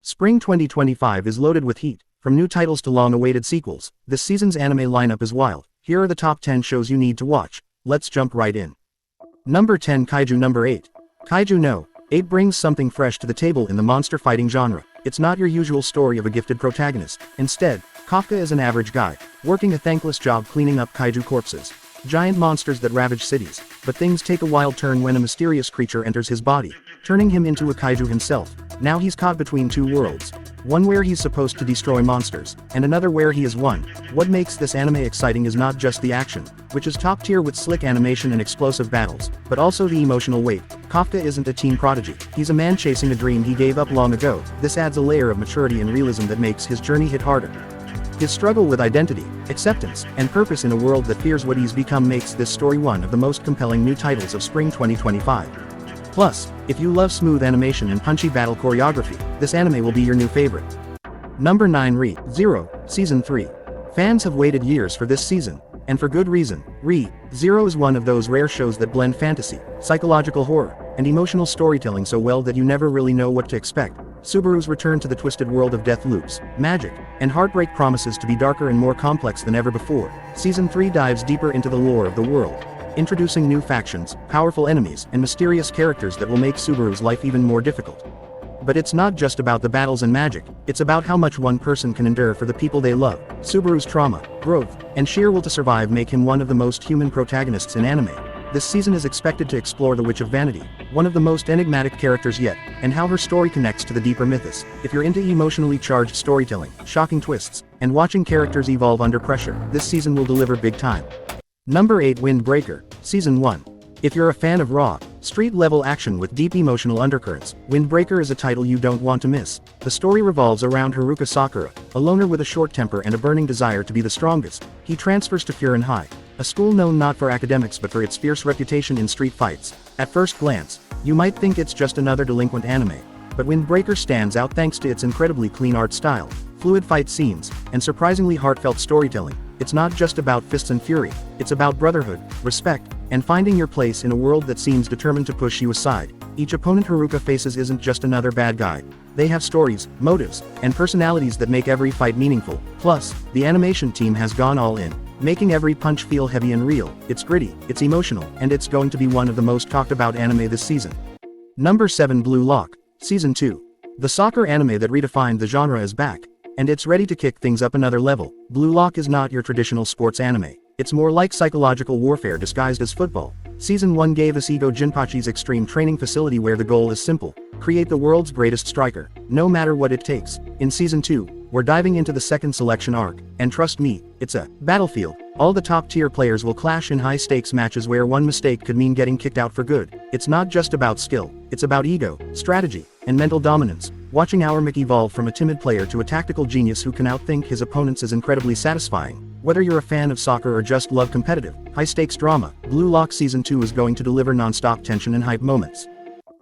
Spring 2025 is loaded with heat, from new titles to long-awaited sequels. This season's anime lineup is wild. Here are the top 10 shows you need to watch. Let's jump right in. Number 10 Kaiju. Number 8. Kaiju no. 8 brings something fresh to the table in the monster fighting genre. It's not your usual story of a gifted protagonist. Instead, Kafka is an average guy, working a thankless job cleaning up kaiju corpses. Giant monsters that ravage cities. But things take a wild turn when a mysterious creature enters his body, turning him into a kaiju himself. Now he's caught between two worlds. One where he's supposed to destroy monsters, and another where he is one. What makes this anime exciting is not just the action, which is top tier with slick animation and explosive battles, but also the emotional weight. Kafka isn't a teen prodigy. He's a man chasing a dream he gave up long ago. This adds a layer of maturity and realism that makes his journey hit harder. His struggle with identity, acceptance, and purpose in a world that fears what he's become makes this story one of the most compelling new titles of spring 2025. Plus, if you love smooth animation and punchy battle choreography, this anime will be your new favorite. Number 9 Re:0, Season 3. Fans have waited years for this season, and for good reason. Re:0 is one of those rare shows that blend fantasy, psychological horror, and emotional storytelling so well that you never really know what to expect. Subaru's return to the twisted world of death loops, magic, and heartbreak promises to be darker and more complex than ever before. Season 3 dives deeper into the lore of the world, introducing new factions, powerful enemies, and mysterious characters that will make Subaru's life even more difficult. But it's not just about the battles and magic, it's about how much one person can endure for the people they love. Subaru's trauma, growth, and sheer will to survive make him one of the most human protagonists in anime. This season is expected to explore the Witch of Vanity, one of the most enigmatic characters yet, and how her story connects to the deeper mythos. If you're into emotionally charged storytelling, shocking twists, and watching characters evolve under pressure, this season will deliver big time. Number 8 Windbreaker, Season 1. If you're a fan of raw, street-level action with deep emotional undercurrents, Windbreaker is a title you don't want to miss. The story revolves around Haruka Sakura, a loner with a short temper and a burning desire to be the strongest. He transfers to Furin High, a school known not for academics but for its fierce reputation in street fights. At first glance, you might think it's just another delinquent anime, but Windbreaker stands out thanks to its incredibly clean art style, fluid fight scenes, and surprisingly heartfelt storytelling. It's not just about fists and fury, it's about brotherhood, respect, and finding your place in a world that seems determined to push you aside. Each opponent Haruka faces isn't just another bad guy. They have stories, motives, and personalities that make every fight meaningful. Plus, the animation team has gone all in, making every punch feel heavy and real. It's gritty, it's emotional, and it's going to be one of the most talked about anime this season. Number 7 Blue Lock, Season 2. The soccer anime that redefined the genre is back, and it's ready to kick things up another level. Blue Lock is not your traditional sports anime. It's more like psychological warfare disguised as football. Season 1 gave us Ego Jinpachi's extreme training facility where the goal is simple: create the world's greatest striker, no matter what it takes. In Season 2, we're diving into the second selection arc, and trust me, it's a battlefield. All the top-tier players will clash in high-stakes matches where one mistake could mean getting kicked out for good. It's not just about skill, it's about ego, strategy, and mental dominance. Watching our Mick evolve from a timid player to a tactical genius who can outthink his opponents is incredibly satisfying. Whether you're a fan of soccer or just love competitive, high-stakes drama, Blue Lock Season 2 is going to deliver non-stop tension and hype moments.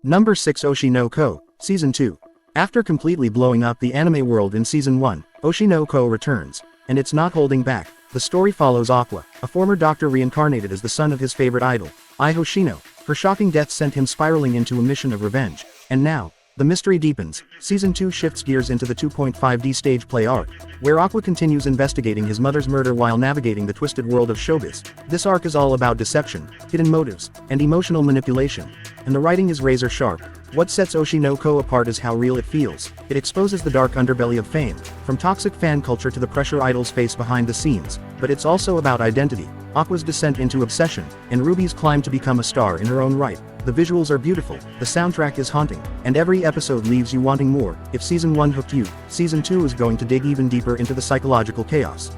Number 6 Oshi no Ko, Season 2. After completely blowing up the anime world in Season 1, Oshi no Ko returns, and it's not holding back. The story follows Aqua, a former doctor reincarnated as the son of his favorite idol, Ai Hoshino. Her shocking death sent him spiraling into a mission of revenge, and now, the mystery deepens. Season 2 shifts gears into the 2.5D stage play arc, where Aqua continues investigating his mother's murder while navigating the twisted world of showbiz. This arc is all about deception, hidden motives, and emotional manipulation, and the writing is razor sharp. What sets Oshi no Ko apart is how real it feels. It exposes the dark underbelly of fame, from toxic fan culture to the pressure idols face behind the scenes. But it's also about identity, Aqua's descent into obsession, and Ruby's climb to become a star in her own right. The visuals are beautiful, the soundtrack is haunting, and every episode leaves you wanting more. If Season 1 hooked you, Season 2 is going to dig even deeper into the psychological chaos.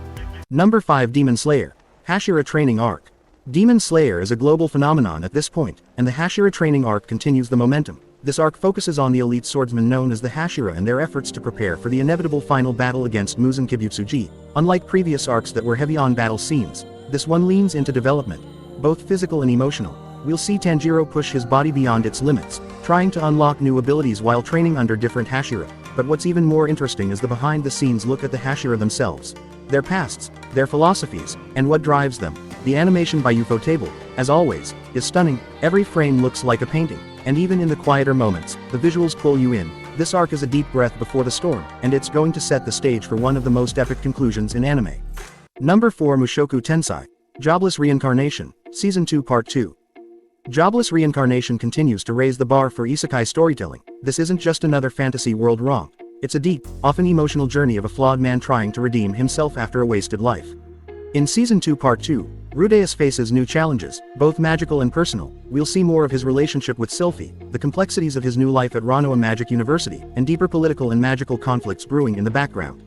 Number 5 Demon Slayer, Hashira Training Arc. Demon Slayer is a global phenomenon at this point, and the Hashira Training Arc continues the momentum. This arc focuses on the elite swordsmen known as the Hashira and their efforts to prepare for the inevitable final battle against Muzan Kibutsuji. Unlike previous arcs that were heavy on battle scenes, this one leans into development, both physical and emotional. We'll see Tanjiro push his body beyond its limits, trying to unlock new abilities while training under different Hashira. But what's even more interesting is the behind-the-scenes look at the Hashira themselves. Their pasts, their philosophies, and what drives them. The animation by Ufotable, as always, is stunning. Every frame looks like a painting, and even in the quieter moments, the visuals pull you in. This arc is a deep breath before the storm, and it's going to set the stage for one of the most epic conclusions in anime. Number 4, Mushoku Tensei. Jobless Reincarnation, Season 2 Part 2. Jobless Reincarnation continues to raise the bar for isekai storytelling. This isn't just another fantasy world wrong. It's a deep, often emotional journey of a flawed man trying to redeem himself after a wasted life. In Season 2 Part 2, Rudeus faces new challenges, both magical and personal. We'll see more of his relationship with Sylphie, the complexities of his new life at Ranoa Magic University, and deeper political and magical conflicts brewing in the background.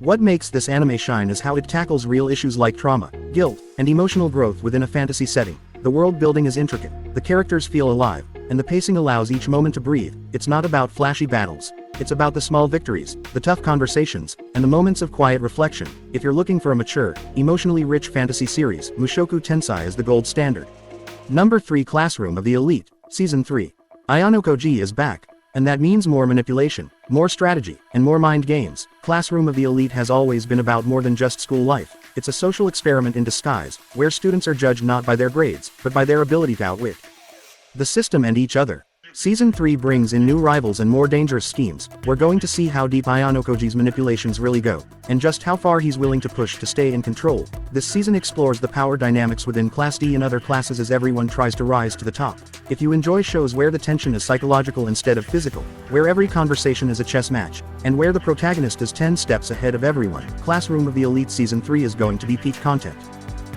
What makes this anime shine is how it tackles real issues like trauma, guilt, and emotional growth within a fantasy setting. The world building is intricate, the characters feel alive, and the pacing allows each moment to breathe. It's not about flashy battles. It's about the small victories, the tough conversations, and the moments of quiet reflection. If you're looking for a mature, emotionally rich fantasy series, Mushoku Tensei is the gold standard. Number 3, Classroom of the Elite, Season 3. Ayano Koji is back, and that means more manipulation, more strategy, and more mind games. Classroom of the Elite has always been about more than just school life. It's a social experiment in disguise, where students are judged not by their grades, but by their ability to outwit the system and each other. Season 3 brings in new rivals and more dangerous schemes. We're going to see how deep Ayano Koji's manipulations really go, and just how far he's willing to push to stay in control. This season explores the power dynamics within Class D and other classes as everyone tries to rise to the top. If you enjoy shows where the tension is psychological instead of physical, where every conversation is a chess match, and where the protagonist is 10 steps ahead of everyone, Classroom of the Elite Season 3 is going to be peak content.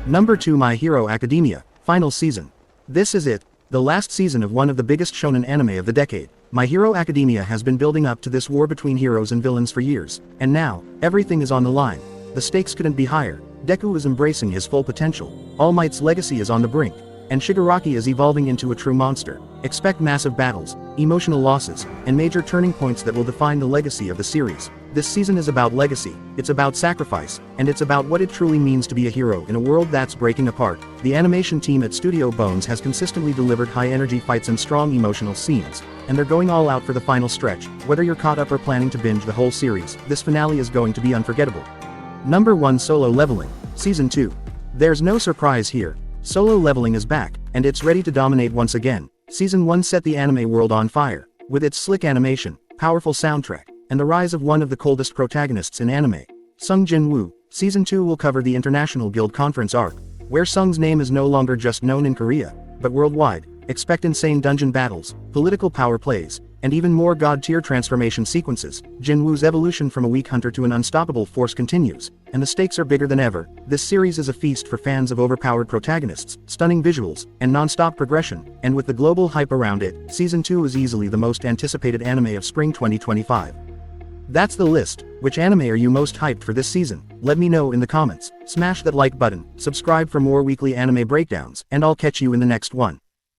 Number 2, My Hero Academia, Final Season. This is it. The last season of one of the biggest shonen anime of the decade. My Hero Academia has been building up to this war between heroes and villains for years, and now, everything is on the line. The stakes couldn't be higher. Deku is embracing his full potential, All Might's legacy is on the brink, and Shigaraki is evolving into a true monster. Expect massive battles, emotional losses, and major turning points that will define the legacy of the series. This season is about legacy, it's about sacrifice, and it's about what it truly means to be a hero in a world that's breaking apart. The animation team at Studio Bones has consistently delivered high-energy fights and strong emotional scenes, and they're going all out for the final stretch. Whether you're caught up or planning to binge the whole series, this finale is going to be unforgettable. Number 1, Solo Leveling, Season 2. There's no surprise here. Solo Leveling is back, and it's ready to dominate once again. Season 1 set the anime world on fire, with its slick animation, powerful soundtrack, and the rise of one of the coldest protagonists in anime, Sung Jin-woo. Season 2 will cover the International Guild Conference arc, where Sung's name is no longer just known in Korea, but worldwide. Expect insane dungeon battles, political power plays, and even more god-tier transformation sequences. Jin-woo's evolution from a weak hunter to an unstoppable force continues, and the stakes are bigger than ever. This series is a feast for fans of overpowered protagonists, stunning visuals, and non-stop progression, and with the global hype around it, Season 2 is easily the most anticipated anime of spring 2025. That's the list. Which anime are you most hyped for this season? Let me know in the comments. Smash that like button, subscribe for more weekly anime breakdowns, and I'll catch you in the next one.